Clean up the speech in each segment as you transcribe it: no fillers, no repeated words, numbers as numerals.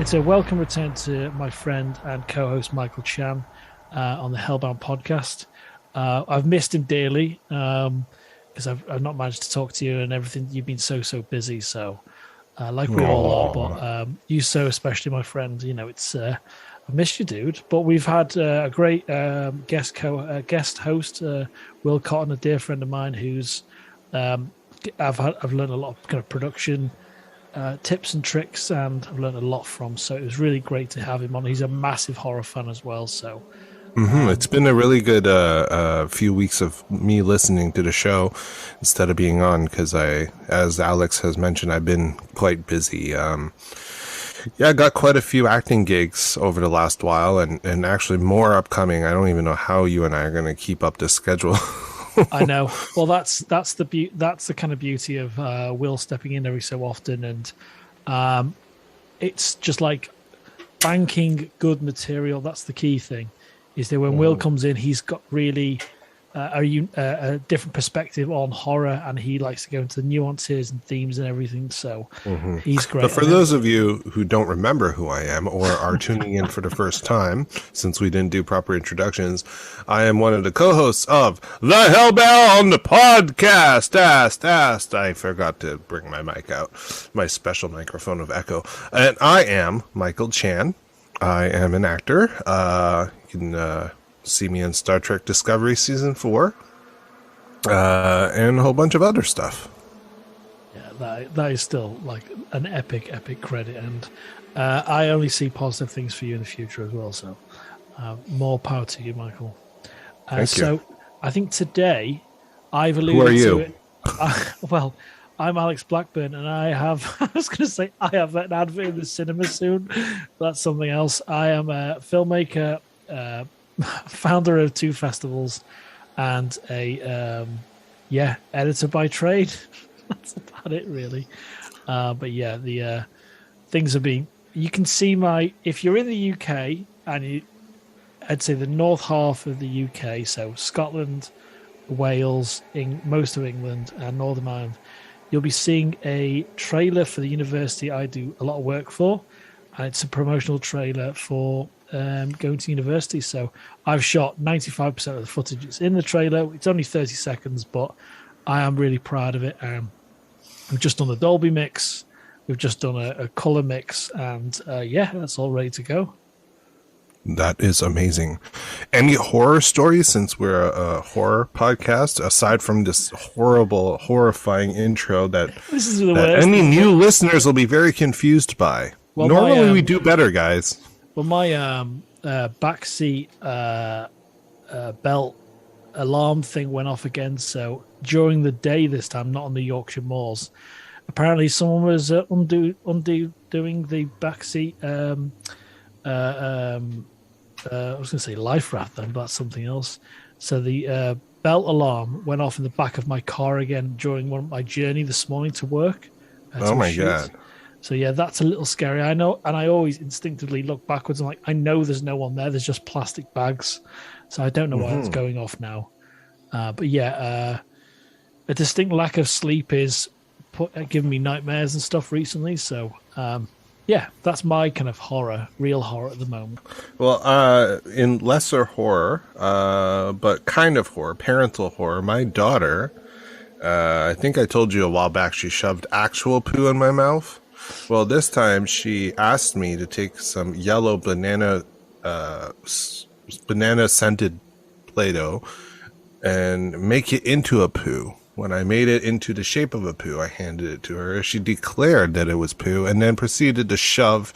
It's a welcome return to my friend and co-host Michael Chan on the Hellbound Podcast. I've missed him dearly because I've not managed to talk to you and everything. You've been so busy, so like we all are. But you so especially, my friend. You know, it's I missed you, dude. But we've had a great guest host, Will Cotton, a dear friend of mine, who's I've learned a lot of kind of production tips and tricks, and I've learned a lot from. So it was really great to have him on. He's a massive horror fan as well. So it's been a really good few weeks of me listening to the show instead of being on, because as Alex has mentioned, I've been quite busy. I got quite a few acting gigs over the last while, and actually more upcoming. I don't even know how you and I are going to keep up this schedule. I know. Well, that's the kind of beauty of Will stepping in every so often, and it's just like banking good material. That's the key thing, is that when Will comes in, he's got really a different perspective on horror, and he likes to go into the nuances and themes and everything. So he's great. But for those of you who don't remember who I am or are tuning in for the first time, since we didn't do proper introductions, I am one of the co-hosts of the Hellbound Podcast. I forgot to bring my mic out, my special microphone of echo. And I am Michael Chan. I am an actor. You can see me in Star Trek Discovery Season 4 and a whole bunch of other stuff. Yeah, that is still like an epic credit, and I only see positive things for you in the future as well, so more power to you, Michael. Thank you. I think today I've alluded to it. Well, I'm Alex Blackburn, and I have I have an advert in the cinema soon. That's something else. I am a filmmaker, founder of 2 festivals, and a editor by trade. That's about it, really. But yeah, the things are being. You can see if you're in the UK, and I'd say the north half of the UK, so Scotland, Wales, most of England, and Northern Ireland, you'll be seeing a trailer for the university I do a lot of work for, and it's a promotional trailer for going to university. So I've shot 95% of the footage. It's in the trailer. It's only 30 seconds, but I am really proud of it. We've just done the Dolby mix. We've just done a color mix, and that's all ready to go. That is amazing. Any horror stories, since we're a horror podcast, aside from this horrifying intro that any new listeners will be very confused by? Well, normally we do better, guys. Well, my backseat belt alarm thing went off again. So during the day this time, not on the Yorkshire moors, apparently someone was undoing the backseat. I was going to say life raft then, but that's something else. So the belt alarm went off in the back of my car again during my journey this morning to work. Oh my God. So yeah, that's a little scary. I know, and I always instinctively look backwards. I'm like, I know there's no one there. There's just plastic bags. So I don't know why it's going off now. But yeah, a distinct lack of sleep is giving me nightmares and stuff recently. So yeah, that's my kind of real horror at the moment. Well, in lesser horror, but kind of horror, parental horror, my daughter, I think I told you a while back, she shoved actual poo in my mouth. Well, this time she asked me to take some yellow banana scented Play-Doh and make it into a poo. When I made it into the shape of a poo, I handed it to her. She declared that it was poo and then proceeded to shove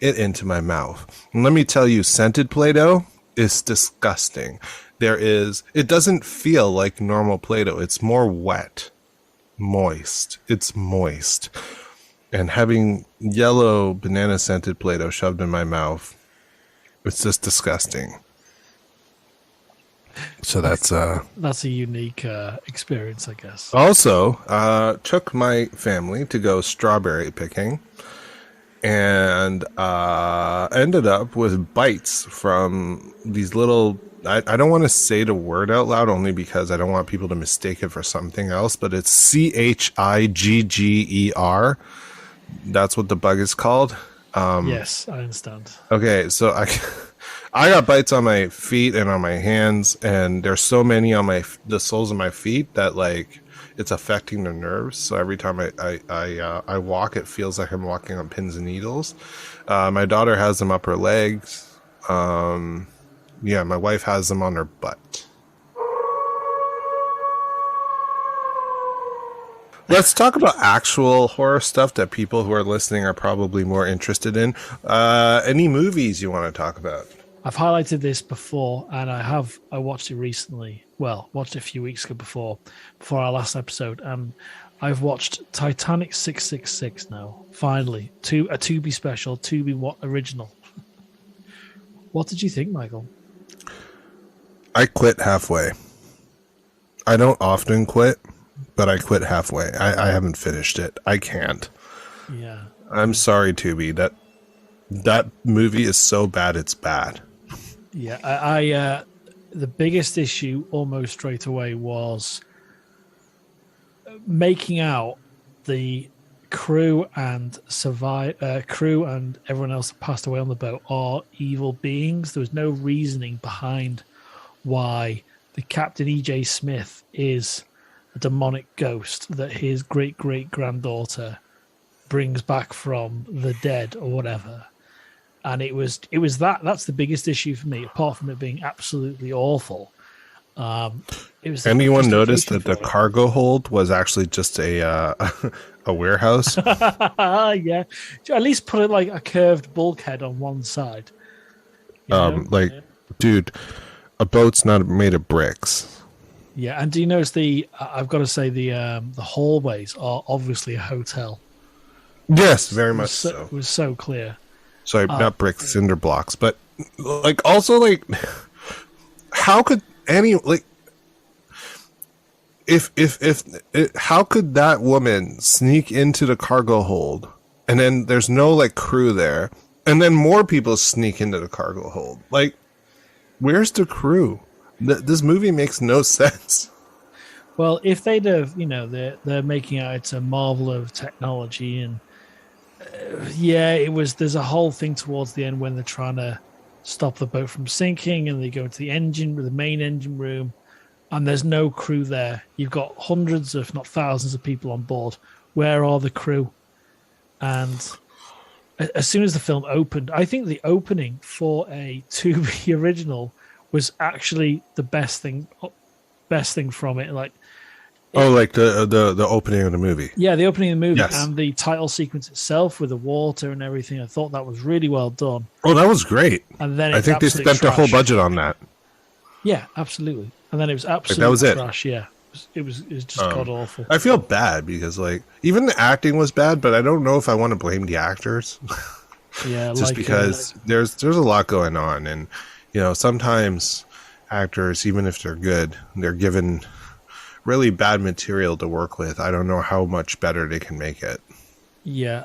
it into my mouth. And let me tell you, scented Play-Doh is disgusting. It doesn't feel like normal Play-Doh. It's more wet, moist. It's moist. And having yellow banana scented Play-Doh shoved in my mouth, it's just disgusting. So that's a unique experience, I guess. Also, took my family to go strawberry picking, and ended up with bites from these little. I don't want to say the word out loud, only because I don't want people to mistake it for something else. But it's CHIGGER. That's what the bug is called. Yes, I understand. Okay, so I got bites on my feet and on my hands, and there's so many on the soles of my feet that like it's affecting the nerves. So every time I walk, it feels like I'm walking on pins and needles. My daughter has them up her legs. Yeah, my wife has them on her butt. Let's talk about actual horror stuff that people who are listening are probably more interested in. Any movies you want to talk about? I've highlighted this before, and I watched it recently. Well, watched it a few weeks ago before our last episode, and I've watched Titanic 666 now. Finally, a Tubi special, Tubi original. What did you think, Michael? I quit halfway. I don't often quit, but I quit halfway. I haven't finished it. I can't. Yeah. I'm sorry, Tubi. That movie is so bad it's bad. Yeah, I the biggest issue almost straight away was making out the crew and crew and everyone else that passed away on the boat are evil beings. There was no reasoning behind why the Captain E.J. Smith is a demonic ghost that his great-great-granddaughter brings back from the dead or whatever. And it was that's the biggest issue for me, apart from it being absolutely awful. It was anyone noticed that the cargo hold was actually just a warehouse? Yeah, at least put it like a curved bulkhead on one side. Dude, a boat's not made of bricks. Yeah, and do you notice I've got to say the hallways are obviously a hotel. Yes, very much so. It was so clear. Sorry, not bricks, cinder blocks, but also how could how could that woman sneak into the cargo hold and then there's no crew there and then more people sneak into the cargo hold? Where's the crew? This movie makes no sense. Well, if they'd have, they're making out it's a marvel of technology, and there's a whole thing towards the end when they're trying to stop the boat from sinking and they go into the main engine room, and there's no crew there. You've got hundreds, if not thousands of people on board. Where are the crew? And as soon as the film opened, I think the opening for a Tubi original was actually the best thing from it. The opening of the movie. Yeah, the opening of the movie, yes. And the title sequence itself with the water and everything. I thought that was really well done. Oh, that was great. And then I think they spent their whole budget on that. Yeah, absolutely. And then it was absolutely that was trash. Yeah, it was just god awful. I feel bad because even the acting was bad, but I don't know if I want to blame the actors. Yeah, just because there's a lot going on, and sometimes actors, even if they're good, they're given really bad material to work with. I don't know how much better they can make it. Yeah,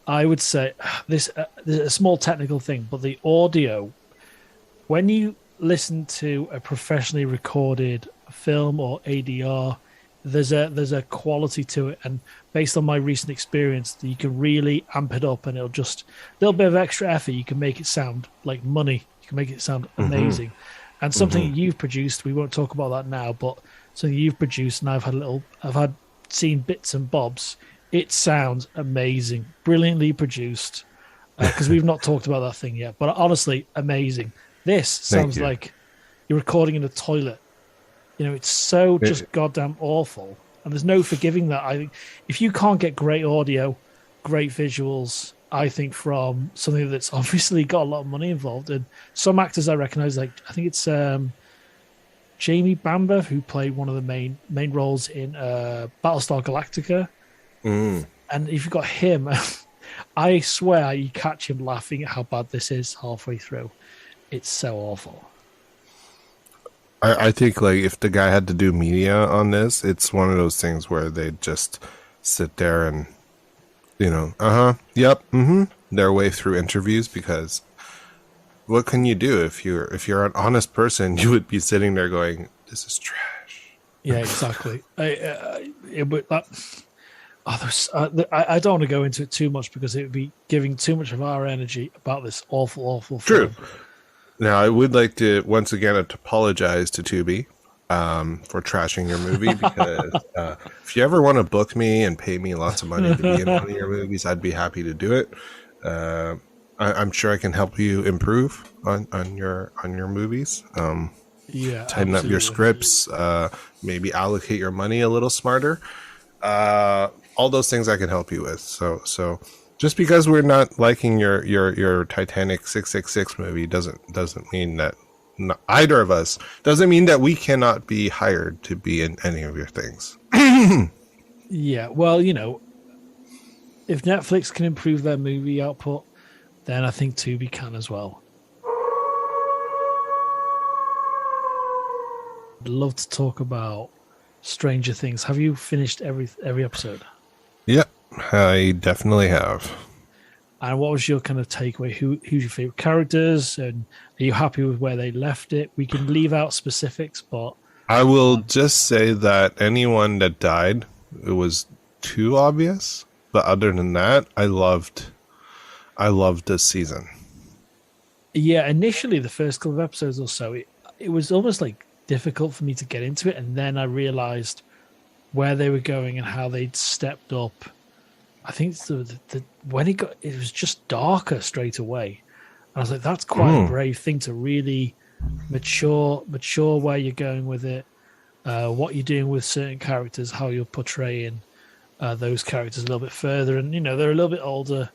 I would say this is a small technical thing, but the audio, when you listen to a professionally recorded film or ADR, there's a quality to it, and based on my recent experience, you can really amp it up, and it'll just a little bit of extra effort. You can make it sound like money. You can make it sound amazing. And something you've produced, we won't talk about that now, but something you've produced, and I've seen bits and bobs. It sounds amazing, brilliantly produced. Because we've not talked about that thing yet, but honestly, amazing. This sounds like you're recording in a toilet. It's so just goddamn awful, and there's no forgiving that. I think if you can't get great audio, great visuals, I think from something that's obviously got a lot of money involved, and some actors I recognize, I think it's Jamie Bamber, who played one of the main roles in Battlestar Galactica, and if you've got him, I swear you catch him laughing at how bad this is halfway through. It's so awful. I think if the guy had to do media on this, it's one of those things where they just sit there and their way through interviews, because what can you do if you're an honest person? You would be sitting there going, "This is trash." Yeah, exactly. I don't want to go into it too much because it would be giving too much of our energy about this awful film. True. Now, I would like to once again apologize to Tubi for trashing your movie, because if you ever want to book me and pay me lots of money to be in one of your movies, I'd be happy to do it. I'm sure I can help you improve on your movies. Tighten up your scripts, maybe allocate your money a little smarter. All those things I can help you with. So just because we're not liking your Titanic 666 movie doesn't mean that either of us doesn't mean that we cannot be hired to be in any of your things. Yeah, well, if Netflix can improve their movie output, then I think Tubi can as well. I'd love to talk about Stranger Things. Have you finished every episode? Yep, I definitely have. And what was your kind of takeaway? Who's your favorite characters? And are you happy with where they left it? We can leave out specifics, but I will just say that anyone that died, it was too obvious. But other than that, I loved this season. Yeah, initially the first couple of episodes or so, it was almost like difficult for me to get into it, and then I realized where they were going and how they'd stepped up. I think when it was just darker straight away. And I was like, that's quite a brave thing to really mature where you're going with it, what you're doing with certain characters, how you're portraying those characters a little bit further. And, they're a little bit older.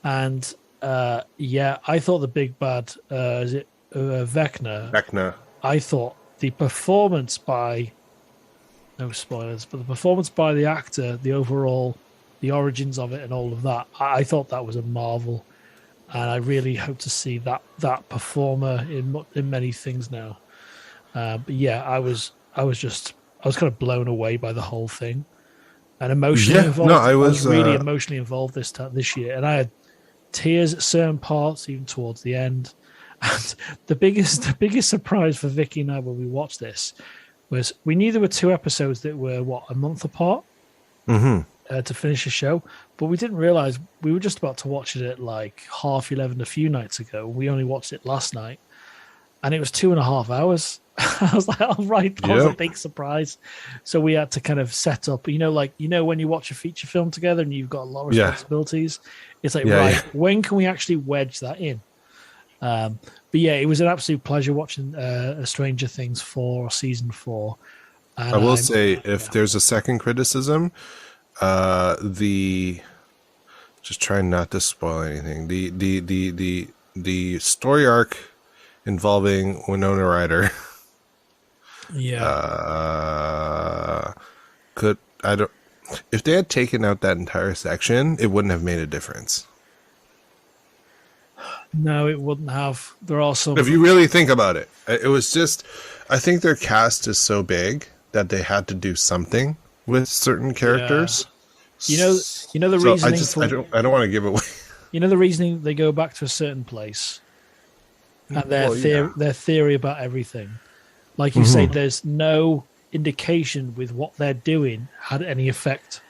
And, I thought the big bad, is it Vecna? Vecna. I thought the performance by, no spoilers, but the performance by the actor, the overall, the origins of it and all of that, I thought that was a marvel. And I really hope to see that performer in many things now. But yeah, I was kind of blown away by the whole thing, and emotionally involved. No, I was really emotionally involved this year, and I had tears at certain parts, even towards the end. And the biggest surprise for Vicky and I when we watched this was we knew there were 2 episodes that were a month apart to finish the show, but we didn't realize we were just about to watch it at like 11:30 a few nights ago. We only watched it last night, and it was 2.5 hours. I was like, "All right, that was a big surprise." So we had to kind of set up, when you watch a feature film together and you've got a lot of responsibilities, it's like, when can we actually wedge that in? But yeah, it was an absolute pleasure watching Stranger Things 4, season 4. And I will say, if there's a second criticism, just trying not to spoil anything. The story arc involving Winona Ryder. If they had taken out that entire section, it wouldn't have made a difference. No, it wouldn't have. There are some. If you really think about it, it was just, I think their cast is so big that they had to do something with certain characters. Yeah. The reasoning. I don't want to give away. The reasoning, they go back to a certain place, and their theory about everything. Like you say, there's no indication with what they're doing had any effect.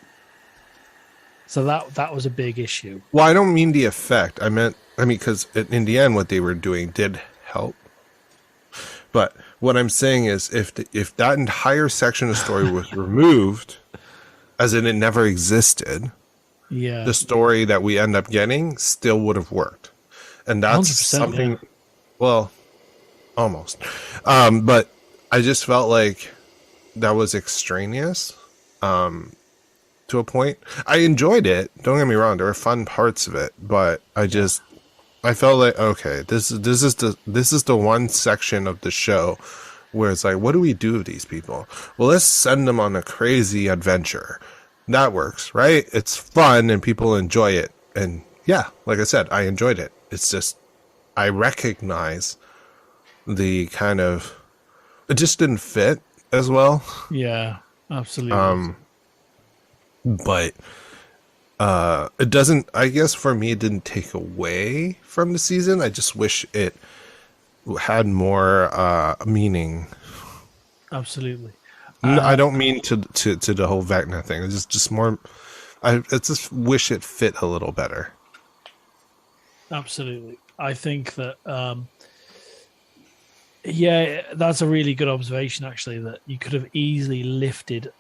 So that was a big issue. Well, I don't mean the effect. I mean, because in the end, what they were doing did help. But what I'm saying is, if that entire section of story was removed, as in it never existed, the story that we end up getting still would have worked. And that's something, well, almost. But I just felt like that was extraneous to a point. I enjoyed it. Don't get me wrong. There were fun parts of it, but I felt like, okay, this is the one section of the show where it's like, what do we do with these people? Well, let's send them on a crazy adventure. That works, right? It's fun and people enjoy it. And yeah, like I said, I enjoyed it. It's just, I recognize the kind of, it just didn't fit as well. Yeah, absolutely. But it doesn't, I guess for me, it didn't take away from the season. I just wish it had more meaning. Absolutely. I don't mean to the whole Vecna thing. It's just more, I just wish it fit a little better. Absolutely. I think that, that's a really good observation, actually, that you could have easily lifted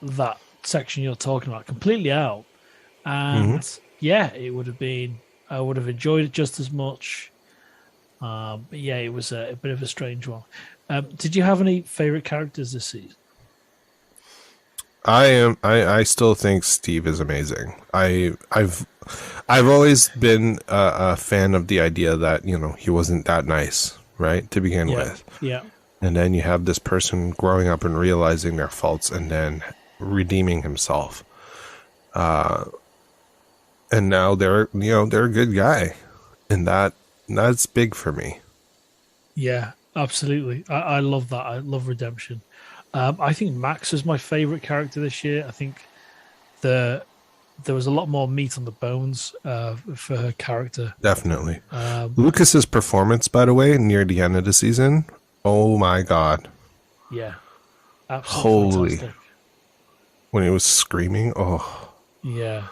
that section you're talking about completely out. And it would have been, I would have enjoyed it just as much. But yeah, it was a bit of a strange one. Did you have any favorite characters this season? I still think Steve is amazing. I've always been a fan of the idea that, he wasn't that nice, right, to begin with. Yeah. And then you have this person growing up and realizing their faults and then redeeming himself. And now they're a good guy. And that's big for me. Yeah, absolutely. I love that. I love redemption. I think Max is my favorite character this year. I think there was a lot more meat on the bones for her character. Definitely. Lucas's performance, by the way, near the end of the season. Oh my God. Yeah. Absolutely. Holy. Fantastic. When he was screaming. Oh. Yeah.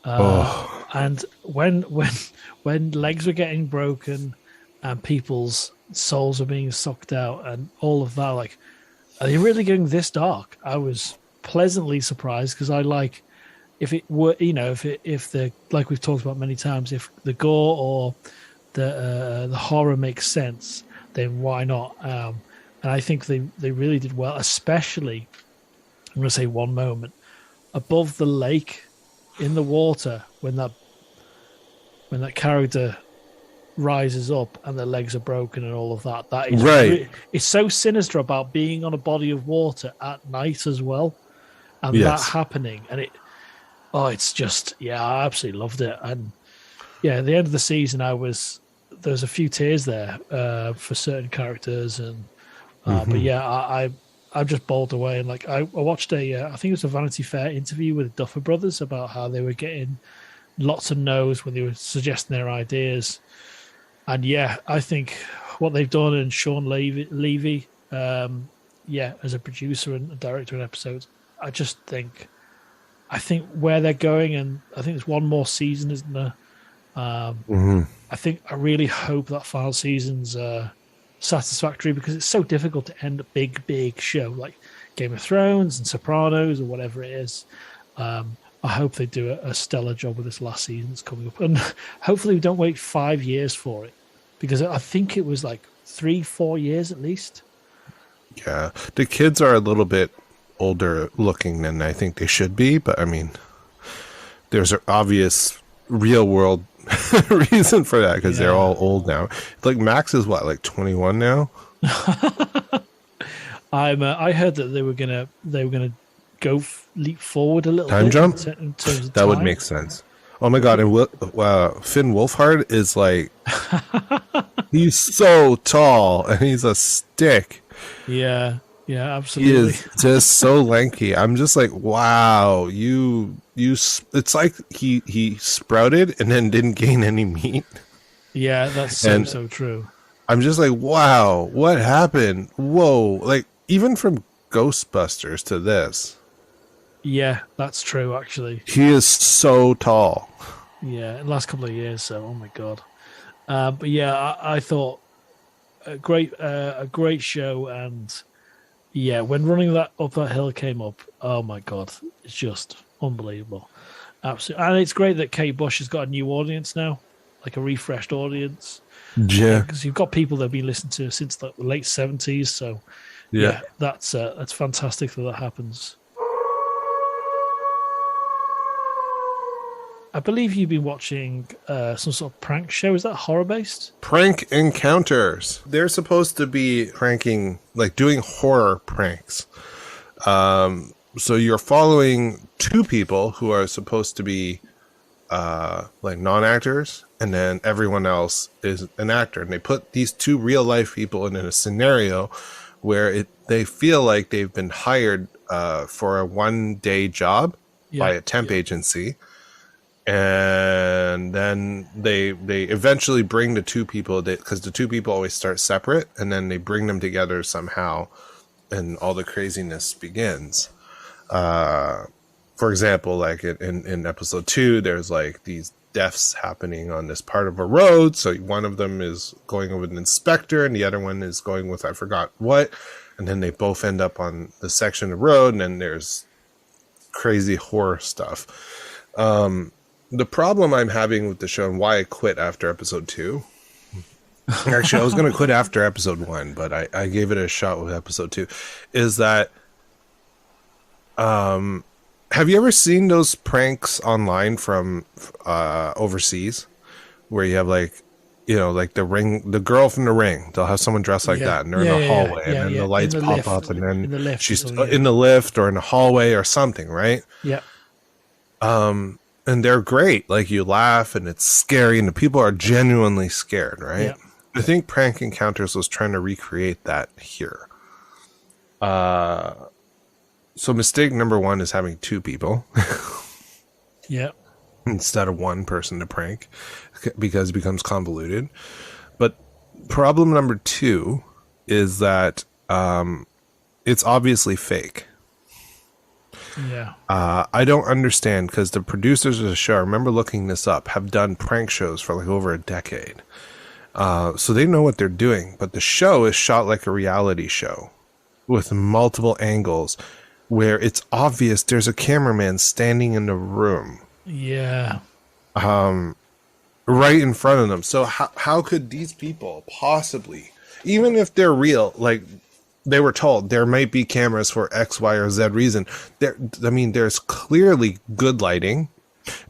And when legs were getting broken and people's souls were being sucked out and all of that, like, are they really going this dark? I was pleasantly surprised because I like, if it were, if the, like we've talked about many times, if the gore or the horror makes sense, then why not? And I think they really did well, especially, I'm going to say one moment, above the lake in the water when that character rises up and the legs are broken and all of that. That is right. It's so sinister about being on a body of water at night as well, and that happening. And it's just, I absolutely loved it. And at the end of the season, there's a few tears there for certain characters, and but I'm just bowled away. And like I watched I think it was a Vanity Fair interview with the Duffer Brothers about how they were getting lots of no's when they were suggesting their ideas. And I think what they've done, and Sean Levy, as a producer and a director in episodes, I think where they're going, and I think there's one more season, isn't there? I think I really hope that final season's satisfactory, because it's so difficult to end a big show like Game of Thrones and Sopranos or whatever it is. I hope they do a stellar job with this last season that's coming up, and hopefully we don't wait 5 years for it, because I think it was like 3-4 years at least. Yeah, the kids are a little bit older looking than I think they should be, but I mean, there's an obvious real world reason for that, because they're all old now. Like Max is what, like 21 now? I heard that they were gonna go leap forward a little time bit jump in terms of that time. Would make sense. Oh my God. And Finn Wolfhard is like he's so tall and he's a stick. Yeah, absolutely. He is just so lanky. I'm just like, wow, you it's like he sprouted and then didn't gain any meat. Yeah, that's so true. I'm just like, wow, what happened? Whoa, like even from Ghostbusters to this. Yeah, that's true, actually. He is so tall. Yeah, in the last couple of years, so, oh my God. But I thought a great show, and when running that up that hill came up, oh my God, it's just unbelievable. Absolutely. And it's great that Kate Bush has got a new audience now, like a refreshed audience. Yeah. Because you've got people that have been listening to since the late 70s, so that's fantastic that happens. I believe you've been watching some sort of prank show. Is that horror-based? Prank Encounters. They're supposed to be pranking, like doing horror pranks. So you're following two people who are supposed to be like non-actors, and then everyone else is an actor. And they put these two real-life people in a scenario where they feel like they've been hired for a one-day job by a temp agency. And then they eventually bring the two people, because the two people always start separate, and then they bring them together somehow, and all the craziness begins. for example, like in episode 2, there's like these deaths happening on this part of a road. So one of them is going with an inspector and the other one is going with, I forgot what. And then they both end up on the section of road, and then there's crazy horror stuff. The problem I'm having with the show and why I quit after episode 2. Actually, I was going to quit after episode 1, but I gave it a shot with episode 2. Is that, have you ever seen those pranks online from overseas, where you have like, you know, like the girl from The Ring? They'll have someone dressed like that, and they're in the hallway, and then the lights pop up, and then she's in the lift or in the hallway or something, right? Yeah. And they're great. Like, you laugh and it's scary, and the people are genuinely scared, right? Yeah. I think Prank Encounters was trying to recreate that here. So mistake number 1 is having 2 people. Yeah. Instead of 1 person to prank, because it becomes convoluted. But problem number 2 is that it's obviously fake. Yeah. I don't understand, because the producers of the show, I remember looking this up, have done prank shows for like over a decade. So they know what they're doing, but the show is shot like a reality show with multiple angles where it's obvious there's a cameraman standing in the room. Yeah. Right in front of them. So how could these people possibly, even if they're real, like they were told there might be cameras for X, Y, or Z reason. There's clearly good lighting.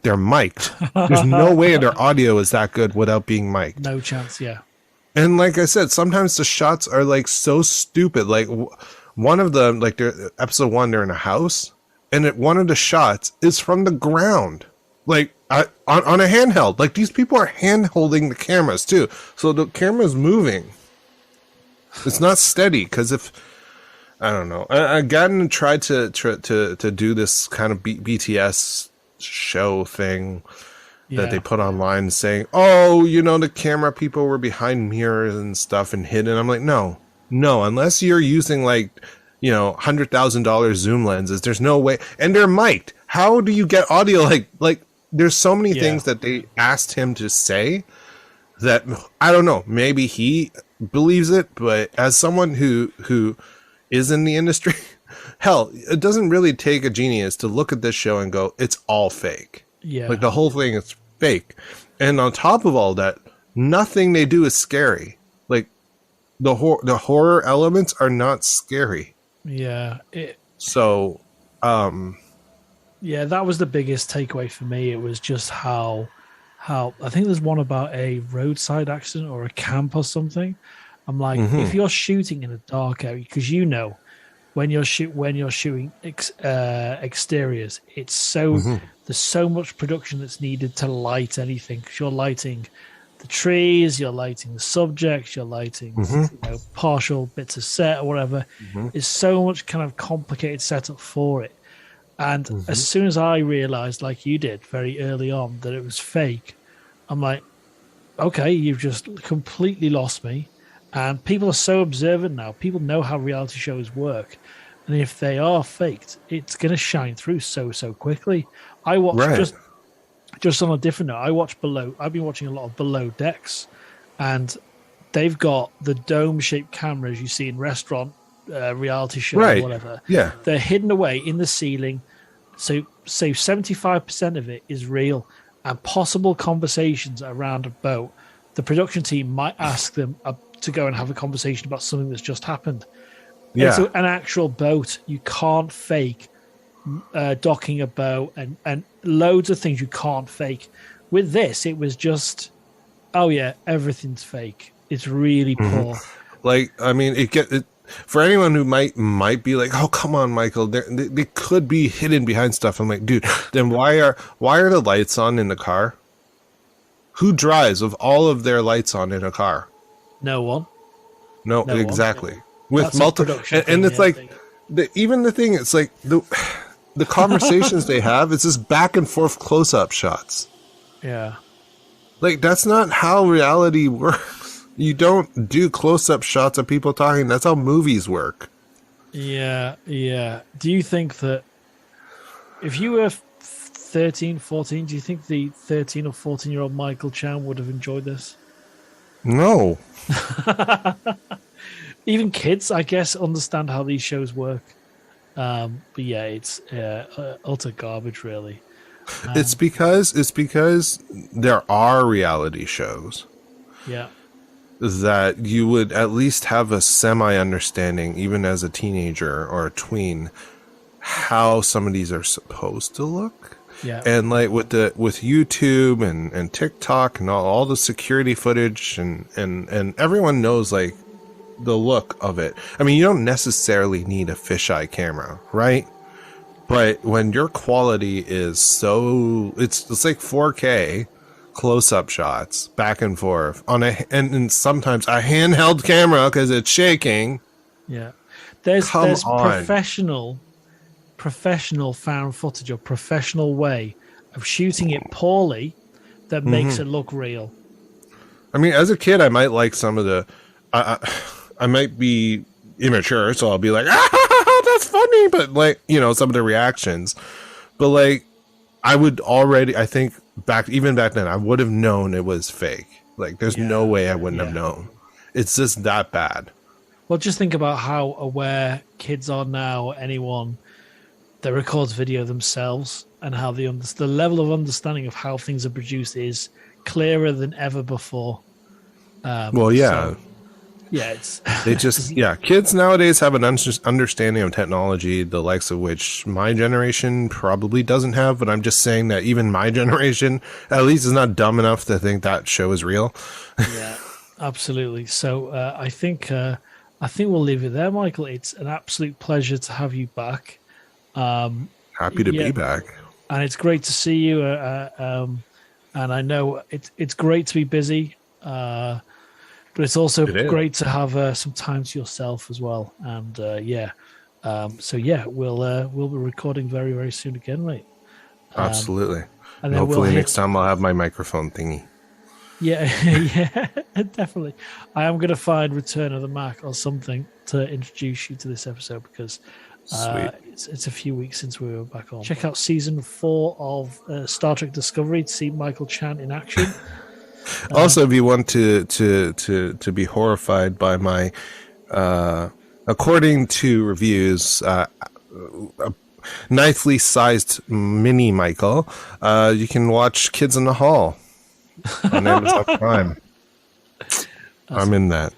They're mic'd. There's no way their audio is that good without being mic'd. No chance, yeah. And like I said, sometimes the shots are like so stupid. Like one of them, like episode 1, they're in a house, and one of the shots is from the ground, like on a handheld. Like, these people are hand holding the cameras too, so the camera's moving. It's not steady, because if I don't know, I gotten tried to do this kind of BTS show thing that they put online, saying, oh, you know, the camera people were behind mirrors and stuff and hidden. I'm like, no, unless you're using like, you know, $100,000 zoom lenses, there's no way. And they're mic'd. How do you get audio? Like there's so many things that they asked him to say that I don't know, maybe he believes it, but as someone who is in the industry, hell, it doesn't really take a genius to look at this show and go, it's all fake. Yeah. Like, the whole thing is fake. And on top of all that, nothing they do is scary. Like, the horror elements are not scary. Yeah. Yeah, that was the biggest takeaway for me. It was just how I think there's one about a roadside accident or a camp or something. I'm like, if you're shooting in a dark area, because you know, when you're shooting exteriors, it's so there's so much production that's needed to light anything. Because you're lighting the trees, you're lighting the subjects, you're lighting partial bits of set or whatever. It's so much kind of complicated setup for it. And as soon as I realized, like you did very early on, that it was fake, I'm like, okay, you've just completely lost me. And people are so observant now. People know how reality shows work. And if they are faked, it's going to shine through so quickly. I watch just on a different note, I've been watching a lot of Below Decks, and they've got the dome-shaped cameras you see in restaurant reality shows or whatever. Yeah. They're hidden away in the ceiling. So 75% of it is real, and possible conversations around a boat. The production team might ask them to go and have a conversation about something that's just happened. Yeah. So an actual boat, you can't fake docking a boat, and loads of things you can't fake. With this, it was just, oh yeah, everything's fake. It's really poor. Like, I mean, for anyone who might be like, oh, come on, Michael, they could be hidden behind stuff. I'm like, dude, then why are the lights on in the car? Who drives with all of their lights on in a car? No one. No exactly. One. With multiple, and it's like, even the thing, it's like the conversations they have, it's just back and forth close-up shots. Yeah. Like, that's not how reality works. You don't do close-up shots of people talking. That's how movies work. Yeah. Do you think that If you were 13, 14, do you think the 13 or 14-year-old Michael Chan would have enjoyed this? No. Even kids, I guess, understand how these shows work. But yeah, it's utter garbage, really. It's because there are reality shows. Yeah. That you would at least have a semi-understanding, even as a teenager or a tween, how some of these are supposed to look. Yeah. And like with YouTube and TikTok and all the security footage and everyone knows like the look of it. I mean, you don't necessarily need a fisheye camera, right? But when your quality is so, it's like 4K close-up shots back and forth on and sometimes a handheld camera because it's shaking. Yeah, there's professional found footage or professional way of shooting it poorly that makes it look real. I mean, as a kid, I might like some of the. I might be immature, so I'll be like, ah, that's funny, but like, you know, some of the reactions. But like, I would already, I think back then, I would have known it was fake. Like, there's no way I wouldn't have known. It's just that bad. Well, just think about how aware kids are now, anyone that records video themselves, and how the level of understanding of how things are produced is clearer than ever before. Well, yeah. So, yeah, it's they just kids nowadays have an understanding of technology, the likes of which my generation probably doesn't have. But I'm just saying that even my generation, at least, is not dumb enough to think that show is real. Yeah, absolutely. So I think we'll leave it there, Michael. It's an absolute pleasure to have you back. Happy to be back, and it's great to see you. And I know it's great to be busy. But it's also great to have some time to yourself as well. And we'll be recording very, very soon again, right? Absolutely. And hopefully next time I'll have my microphone thingy. Yeah, yeah, definitely. I am going to find Return of the Mack or something to introduce you to this episode because it's a few weeks since we were back on. Check out season 4 of Star Trek Discovery to see Michael Chan in action. Also, if you want to be horrified by my, according to reviews, nicely sized mini Michael, you can watch Kids in the Hall on Amazon Prime. I'm in that.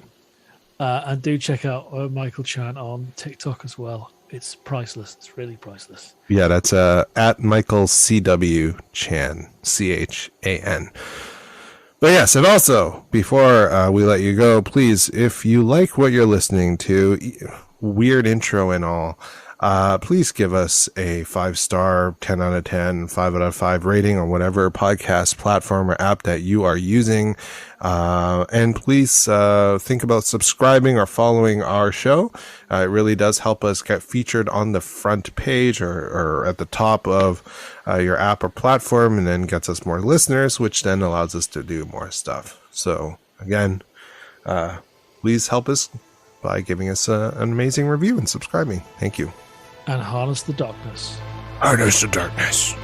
And do check out Michael Chan on TikTok as well. It's priceless. It's really priceless. Yeah, that's at Michael CW Chan, CHAN. But yes, and also, before we let you go, please, if you like what you're listening to, weird intro and all, please give us a 5-star, 10 out of 10, 5 out of 5 rating on whatever podcast platform or app that you are using. And please think about subscribing or following our show. It really does help us get featured on the front page or at the top of your app or platform, and then gets us more listeners, which then allows us to do more stuff. So again, please help us by giving us an amazing review and subscribing. Thank you. And harness the darkness. Harness the darkness.